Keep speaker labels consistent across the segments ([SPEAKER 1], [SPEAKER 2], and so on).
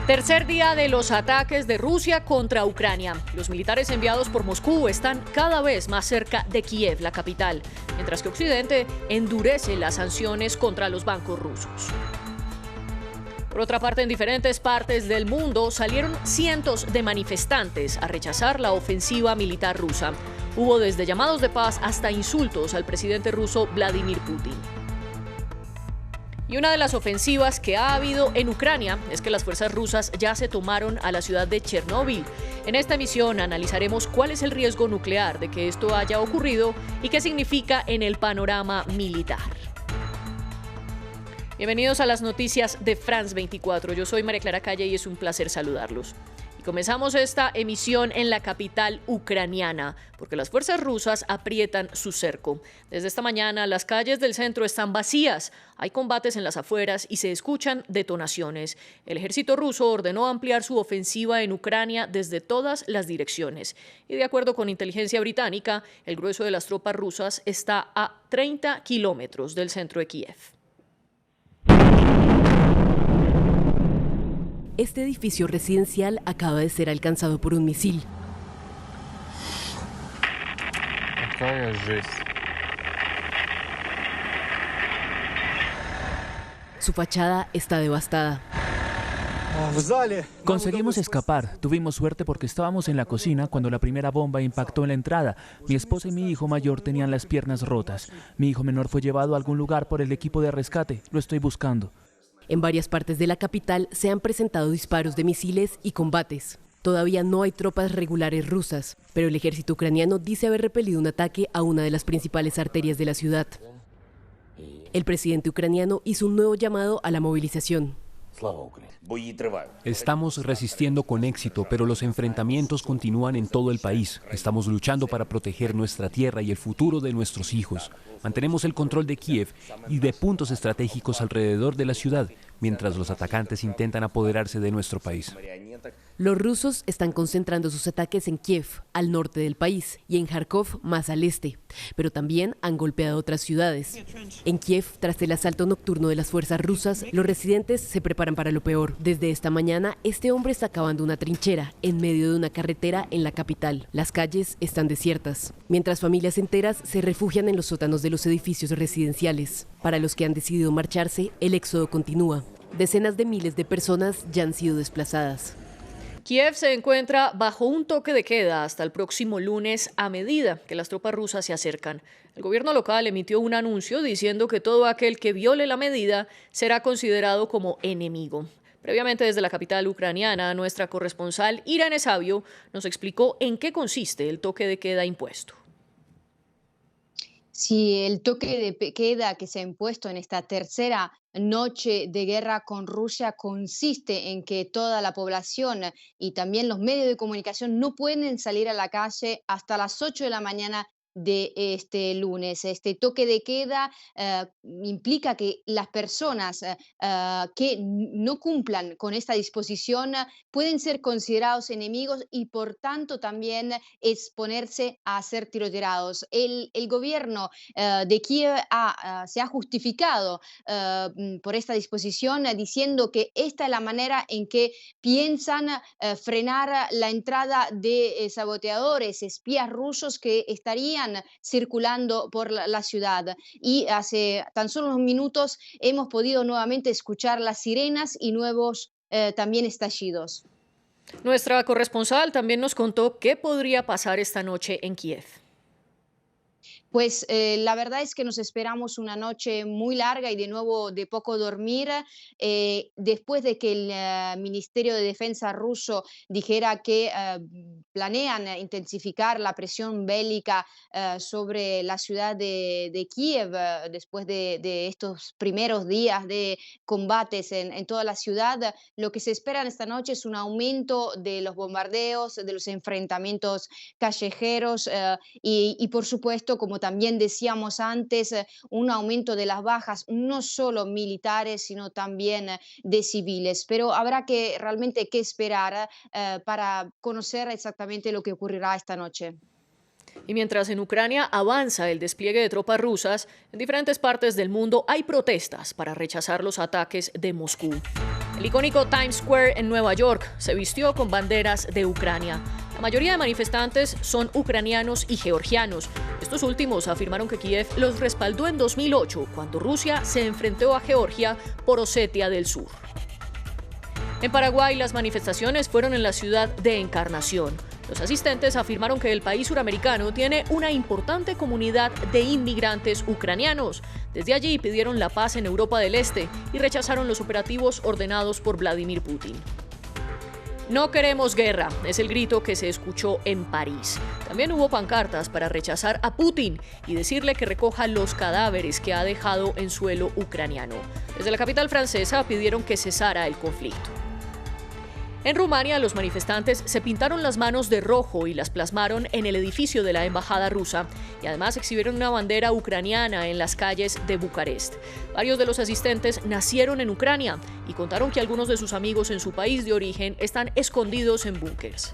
[SPEAKER 1] Tercer día de los ataques de Rusia contra Ucrania. Los militares enviados por Moscú están cada vez más cerca de Kiev, la capital, mientras que Occidente endurece las sanciones contra los bancos rusos. Por otra parte, en diferentes partes del mundo salieron cientos de manifestantes a rechazar la ofensiva militar rusa. Hubo desde llamados de paz hasta insultos al presidente ruso Vladimir Putin. Y una de las ofensivas que ha habido en Ucrania es que las fuerzas rusas ya se tomaron a la ciudad de Chernóbil. En esta emisión analizaremos cuál es el riesgo nuclear de que esto haya ocurrido y qué significa en el panorama militar. Bienvenidos a las noticias de France 24. Yo soy María Clara Calle y es un placer saludarlos. Comenzamos esta emisión en la capital ucraniana, porque las fuerzas rusas aprietan su cerco. Desde esta mañana, las calles del centro están vacías, hay combates en las afueras y se escuchan detonaciones. El ejército ruso ordenó ampliar su ofensiva en Ucrania desde todas las direcciones. Y de acuerdo con inteligencia británica, el grueso de las tropas rusas está a 30 kilómetros del centro de Kiev.
[SPEAKER 2] Este edificio residencial acaba de ser alcanzado por un misil. Su fachada está devastada.
[SPEAKER 3] Conseguimos escapar. Tuvimos suerte porque estábamos en la cocina cuando la primera bomba impactó en la entrada. Mi esposa y mi hijo mayor tenían las piernas rotas. Mi hijo menor fue llevado a algún lugar por el equipo de rescate. Lo estoy buscando.
[SPEAKER 2] En varias partes de la capital se han presentado disparos de misiles y combates. Todavía no hay tropas regulares rusas, pero el ejército ucraniano dice haber repelido un ataque a una de las principales arterias de la ciudad. El presidente ucraniano hizo un nuevo llamado a la movilización.
[SPEAKER 4] Estamos resistiendo con éxito, pero los enfrentamientos continúan en todo el país. Estamos luchando para proteger nuestra tierra y el futuro de nuestros hijos. Mantenemos el control de Kiev y de puntos estratégicos alrededor de la ciudad, mientras los atacantes intentan apoderarse de nuestro país.
[SPEAKER 2] Los rusos están concentrando sus ataques en Kiev, al norte del país, y en Kharkov, más al este, pero también han golpeado otras ciudades. En Kiev, tras el asalto nocturno de las fuerzas rusas, los residentes se preparan para lo peor. Desde esta mañana, este hombre está cavando una trinchera en medio de una carretera en la capital. Las calles están desiertas, mientras familias enteras se refugian en los sótanos de los edificios residenciales. Para los que han decidido marcharse, el éxodo continúa. Decenas de miles de personas ya han sido desplazadas.
[SPEAKER 1] Kiev se encuentra bajo un toque de queda hasta el próximo lunes a medida que las tropas rusas se acercan. El gobierno local emitió un anuncio diciendo que todo aquel que viole la medida será considerado como enemigo. Previamente, desde la capital ucraniana, nuestra corresponsal Irene Sabio nos explicó en qué consiste el toque de queda impuesto.
[SPEAKER 5] Sí, el toque de queda que se ha impuesto en esta tercera noche de guerra con Rusia consiste en que toda la población y también los medios de comunicación no pueden salir a la calle hasta las 8 de la mañana de este lunes. Este toque de queda implica que las personas que no cumplan con esta disposición pueden ser considerados enemigos y por tanto también exponerse a ser tiroteados. El gobierno de Kiev se ha justificado por esta disposición diciendo que esta es la manera en que piensan frenar la entrada de saboteadores, espías rusos que estarían circulando por la ciudad. Y hace tan solo unos minutos hemos podido nuevamente escuchar las sirenas y nuevos también estallidos.
[SPEAKER 1] Nuestra corresponsal también nos contó qué podría pasar esta noche en Kiev.
[SPEAKER 5] Pues la verdad es que nos esperamos una noche muy larga y de nuevo de poco dormir, después de que el Ministerio de Defensa ruso dijera que planean intensificar la presión bélica sobre la ciudad de Kiev después de estos primeros días de combates en toda la ciudad. Lo que se espera esta noche es un aumento de los bombardeos, de los enfrentamientos callejeros y por supuesto, como también decíamos antes, un aumento de las bajas, no solo militares, sino también de civiles. Pero habrá que realmente que esperar para conocer exactamente lo que ocurrirá esta noche.
[SPEAKER 1] Y mientras en Ucrania avanza el despliegue de tropas rusas, en diferentes partes del mundo hay protestas para rechazar los ataques de Moscú. El icónico Times Square en Nueva York se vistió con banderas de Ucrania. La mayoría de manifestantes son ucranianos y georgianos. Estos últimos afirmaron que Kiev los respaldó en 2008, cuando Rusia se enfrentó a Georgia por Osetia del Sur. En Paraguay, las manifestaciones fueron en la ciudad de Encarnación. Los asistentes afirmaron que el país suramericano tiene una importante comunidad de inmigrantes ucranianos. Desde allí pidieron la paz en Europa del Este y rechazaron los operativos ordenados por Vladimir Putin. No queremos guerra, es el grito que se escuchó en París. También hubo pancartas para rechazar a Putin y decirle que recoja los cadáveres que ha dejado en suelo ucraniano. Desde la capital francesa pidieron que cesara el conflicto. En Rumania, los manifestantes se pintaron las manos de rojo y las plasmaron en el edificio de la embajada rusa y además exhibieron una bandera ucraniana en las calles de Bucarest. Varios de los asistentes nacieron en Ucrania y contaron que algunos de sus amigos en su país de origen están escondidos en búnkers.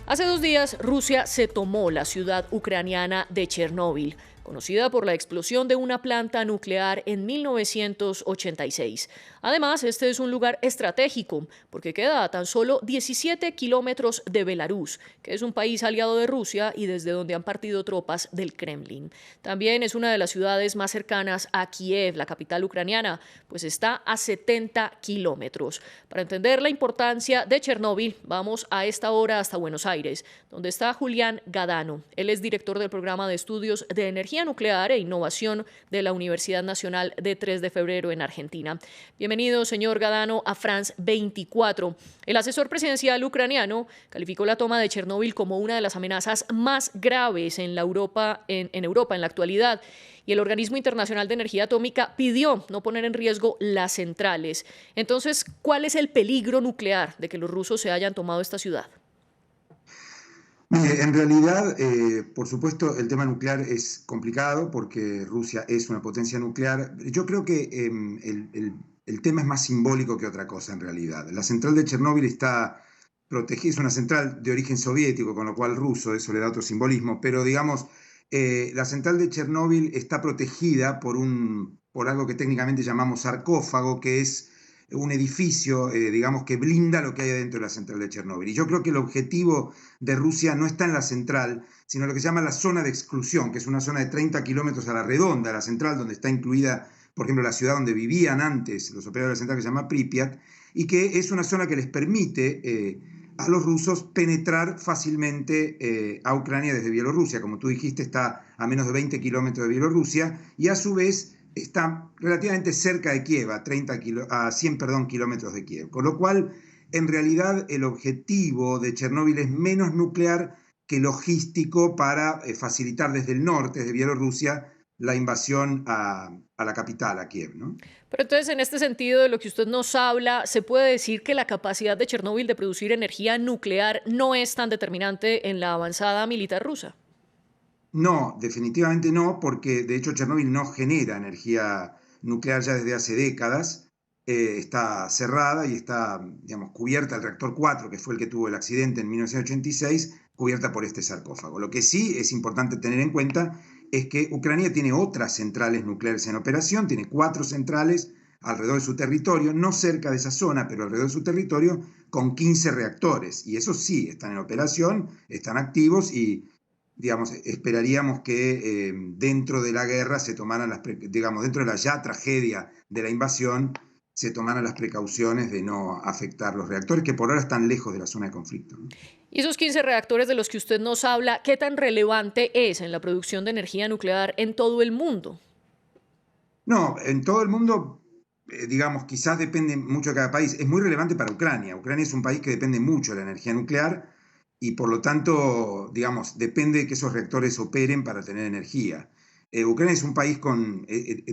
[SPEAKER 1] Hace 2 días, Rusia se tomó la ciudad ucraniana de Chernóbil, conocida por la explosión de una planta nuclear en 1986. Además, este es un lugar estratégico porque queda a tan solo 17 kilómetros de Belarus, que es un país aliado de Rusia y desde donde han partido tropas del Kremlin. También es una de las ciudades más cercanas a Kiev, la capital ucraniana, pues está a 70 kilómetros. Para entender la importancia de Chernóbil, vamos a esta hora hasta Buenos Aires, donde está Julián Gadano. Él es director del programa de estudios de energía nuclear e innovación de la Universidad Nacional de 3 de Febrero en Argentina. Bienvenido, señor Gadano, a France 24. El asesor presidencial ucraniano calificó la toma de Chernóbil como una de las amenazas más graves en Europa en la actualidad. Y el Organismo Internacional de Energía Atómica pidió no poner en riesgo las centrales. Entonces, ¿cuál es el peligro nuclear de que los rusos se hayan tomado esta ciudad?
[SPEAKER 6] En realidad, por supuesto, el tema nuclear es complicado porque Rusia es una potencia nuclear. Yo creo que el tema es más simbólico que otra cosa en realidad. La central de Chernóbil está protegida, es una central de origen soviético, con lo cual ruso, eso le da otro simbolismo, pero digamos, la central de Chernóbil está protegida por algo que técnicamente llamamos sarcófago, que es un edificio, digamos, que blinda lo que hay dentro de la central de Chernóbil. Y yo creo que el objetivo de Rusia no está en la central, sino lo que se llama la zona de exclusión, que es una zona de 30 kilómetros a la redonda de la central, donde está incluida, por ejemplo, la ciudad donde vivían antes los operadores de la central, que se llama Pripyat, y que es una zona que les permite a los rusos penetrar fácilmente a Ucrania desde Bielorrusia. Como tú dijiste, está a menos de 20 kilómetros de Bielorrusia, y a su vez está relativamente cerca de Kiev, a 100 kilómetros de Kiev. Con lo cual, en realidad, el objetivo de Chernóbil es menos nuclear que logístico para facilitar desde el norte, desde Bielorrusia, la invasión a la capital, a Kiev, ¿no?
[SPEAKER 1] Pero entonces, en este sentido de lo que usted nos habla, ¿se puede decir que la capacidad de Chernóbil de producir energía nuclear no es tan determinante en la avanzada militar rusa?
[SPEAKER 6] No, definitivamente no, porque de hecho Chernóbil no genera energía nuclear ya desde hace décadas. Está cerrada y está, digamos, cubierta, el reactor 4, que fue el que tuvo el accidente en 1986, cubierta por este sarcófago. Lo que sí es importante tener en cuenta es que Ucrania tiene otras centrales nucleares en operación, tiene 4 centrales alrededor de su territorio, no cerca de esa zona, pero alrededor de su territorio, con 15 reactores. Y esos sí están en operación, están activos y, digamos, esperaríamos que dentro de la guerra se tomaran dentro de la ya tragedia de la invasión, se tomaran las precauciones de no afectar los reactores, que por ahora están lejos de la zona de conflicto, ¿no?
[SPEAKER 1] Y esos 15 reactores de los que usted nos habla, ¿qué tan relevante es en la producción de energía nuclear en todo el mundo?
[SPEAKER 6] No, en todo el mundo, digamos, quizás depende mucho de cada país. Es muy relevante para Ucrania. Ucrania es un país que depende mucho de la energía nuclear y por lo tanto, digamos, depende de que esos reactores operen para tener energía. Ucrania es un país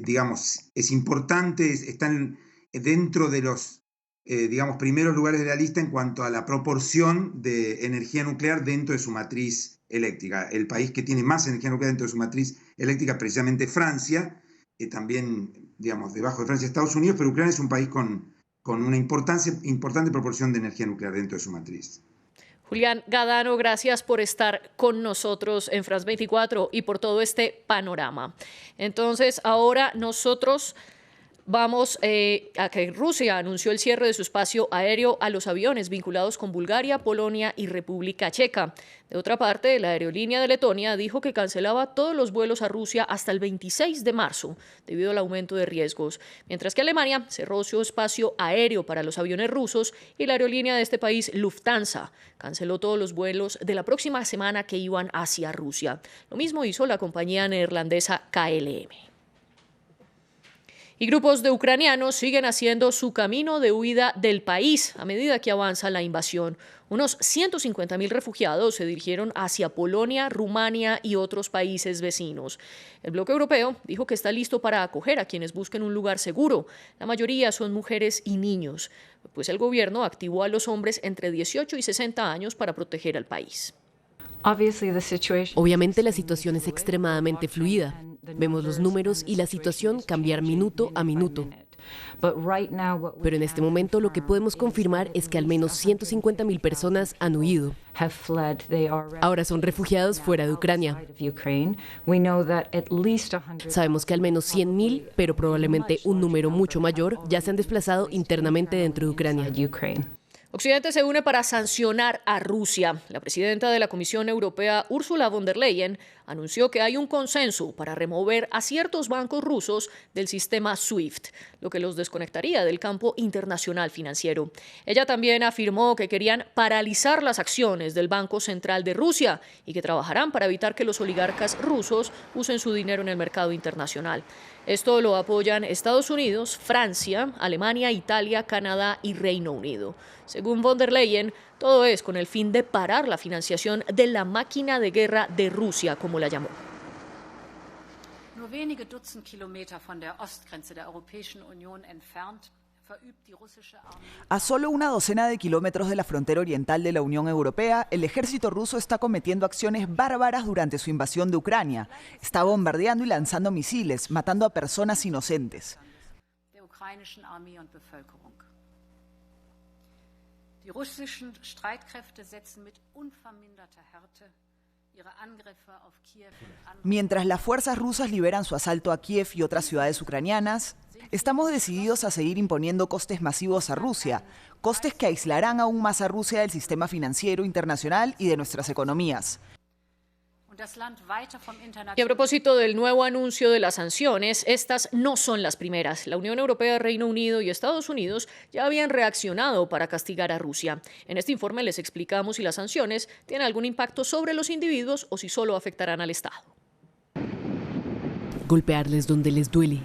[SPEAKER 6] digamos, es importante, están dentro de los, digamos, primeros lugares de la lista en cuanto a la proporción de energía nuclear dentro de su matriz eléctrica. El país que tiene más energía nuclear dentro de su matriz eléctrica es precisamente Francia, también, digamos, debajo de Francia Estados Unidos, pero Ucrania es un país con una importante proporción de energía nuclear dentro de su matriz.
[SPEAKER 1] Julián Gadano, gracias por estar con nosotros en France 24 y por todo este panorama. Entonces, ahora nosotros Vamos a que Rusia anunció el cierre de su espacio aéreo a los aviones vinculados con Bulgaria, Polonia y República Checa. De otra parte, la aerolínea de Letonia dijo que cancelaba todos los vuelos a Rusia hasta el 26 de marzo debido al aumento de riesgos, mientras que Alemania cerró su espacio aéreo para los aviones rusos y la aerolínea de este país, Lufthansa, canceló todos los vuelos de la próxima semana que iban hacia Rusia. Lo mismo hizo la compañía neerlandesa KLM. Y grupos de ucranianos siguen haciendo su camino de huida del país a medida que avanza la invasión. Unos 150.000 refugiados se dirigieron hacia Polonia, Rumania y otros países vecinos. El bloque europeo dijo que está listo para acoger a quienes busquen un lugar seguro. La mayoría son mujeres y niños, pues el gobierno activó a los hombres entre 18 y 60 años para proteger al país.
[SPEAKER 2] Obviamente la situación es extremadamente fluida. Vemos los números y la situación cambiar minuto a minuto. Pero en este momento lo que podemos confirmar es que al menos 150.000 personas han huido. Ahora son refugiados fuera de Ucrania. Sabemos que al menos 100.000, pero probablemente un número mucho mayor, ya se han desplazado internamente dentro de Ucrania.
[SPEAKER 1] Occidente se une para sancionar a Rusia. La presidenta de la Comisión Europea, Ursula von der Leyen, anunció que hay un consenso para remover a ciertos bancos rusos del sistema SWIFT, lo que los desconectaría del campo internacional financiero. Ella también afirmó que querían paralizar las acciones del Banco Central de Rusia y que trabajarán para evitar que los oligarcas rusos usen su dinero en el mercado internacional. Esto lo apoyan Estados Unidos, Francia, Alemania, Italia, Canadá y Reino Unido. Según von der Leyen, todo es con el fin de parar la financiación de la máquina de guerra de Rusia, como la llamó.
[SPEAKER 7] Nur wenige Dutzend Kilometer von der Ostgrenze der Europäischen Union entfernt
[SPEAKER 8] A solo una docena de kilómetros de la frontera oriental de la Unión Europea, el ejército ruso está cometiendo acciones bárbaras durante su invasión de Ucrania. Está bombardeando y lanzando misiles, matando a personas inocentes.
[SPEAKER 7] Die russischen Streitkräfte setzen mit unverminderter Härte ihre Angriffe auf Kiew und andere.
[SPEAKER 8] Mientras las fuerzas rusas liberan su asalto a Kiev y otras ciudades ucranianas, estamos decididos a seguir imponiendo costes masivos a Rusia, costes que aislarán aún más a Rusia del sistema financiero internacional y de nuestras economías.
[SPEAKER 1] Y a propósito del nuevo anuncio de las sanciones, estas no son las primeras. La Unión Europea, Reino Unido y Estados Unidos ya habían reaccionado para castigar a Rusia. En este informe les explicamos si las sanciones tienen algún impacto sobre los individuos o si solo afectarán al Estado.
[SPEAKER 2] Golpearles donde les duele.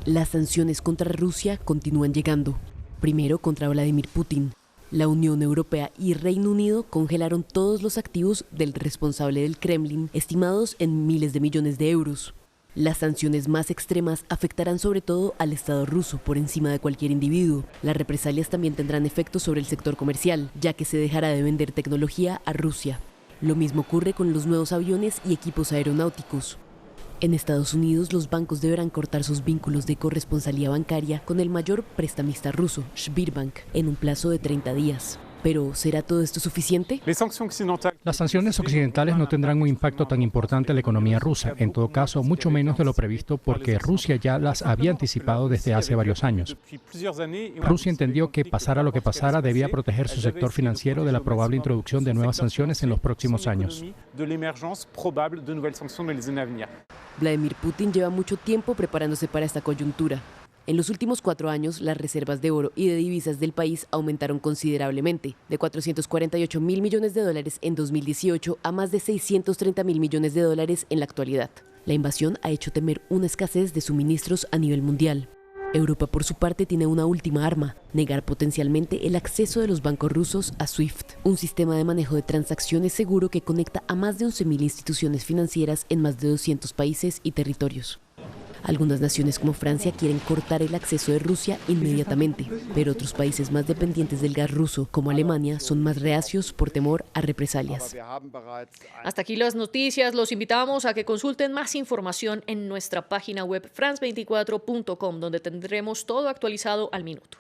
[SPEAKER 2] Las sanciones contra Rusia continúan llegando. Primero contra Vladimir Putin. La Unión Europea y Reino Unido congelaron todos los activos del responsable del Kremlin, estimados en miles de millones de euros. Las sanciones más extremas afectarán sobre todo al Estado ruso por encima de cualquier individuo. Las represalias también tendrán efectos sobre el sector comercial, ya que se dejará de vender tecnología a Rusia. Lo mismo ocurre con los nuevos aviones y equipos aeronáuticos. En Estados Unidos, los bancos deberán cortar sus vínculos de corresponsalía bancaria con el mayor prestamista ruso, Sberbank, en un plazo de 30 días. Pero, ¿será todo esto suficiente?
[SPEAKER 9] Las sanciones occidentales no tendrán un impacto tan importante en la economía rusa, en todo caso, mucho menos de lo previsto porque Rusia ya las había anticipado desde hace varios años. Rusia entendió que, pasara lo que pasara, debía proteger su sector financiero de la probable introducción de nuevas sanciones en los próximos años.
[SPEAKER 2] Vladimir Putin lleva mucho tiempo preparándose para esta coyuntura. En los últimos 4 años, las reservas de oro y de divisas del país aumentaron considerablemente, de 448.000 millones de dólares en 2018 a más de 630.000 millones de dólares en la actualidad. La invasión ha hecho temer una escasez de suministros a nivel mundial. Europa, por su parte, tiene una última arma: negar potencialmente el acceso de los bancos rusos a SWIFT, un sistema de manejo de transacciones seguro que conecta a más de 11.000 instituciones financieras en más de 200 países y territorios. Algunas naciones como Francia quieren cortar el acceso de Rusia inmediatamente, pero otros países más dependientes del gas ruso, como Alemania, son más reacios por temor a represalias.
[SPEAKER 1] Hasta aquí las noticias. Los invitamos a que consulten más información en nuestra página web france24.com, donde tendremos todo actualizado al minuto.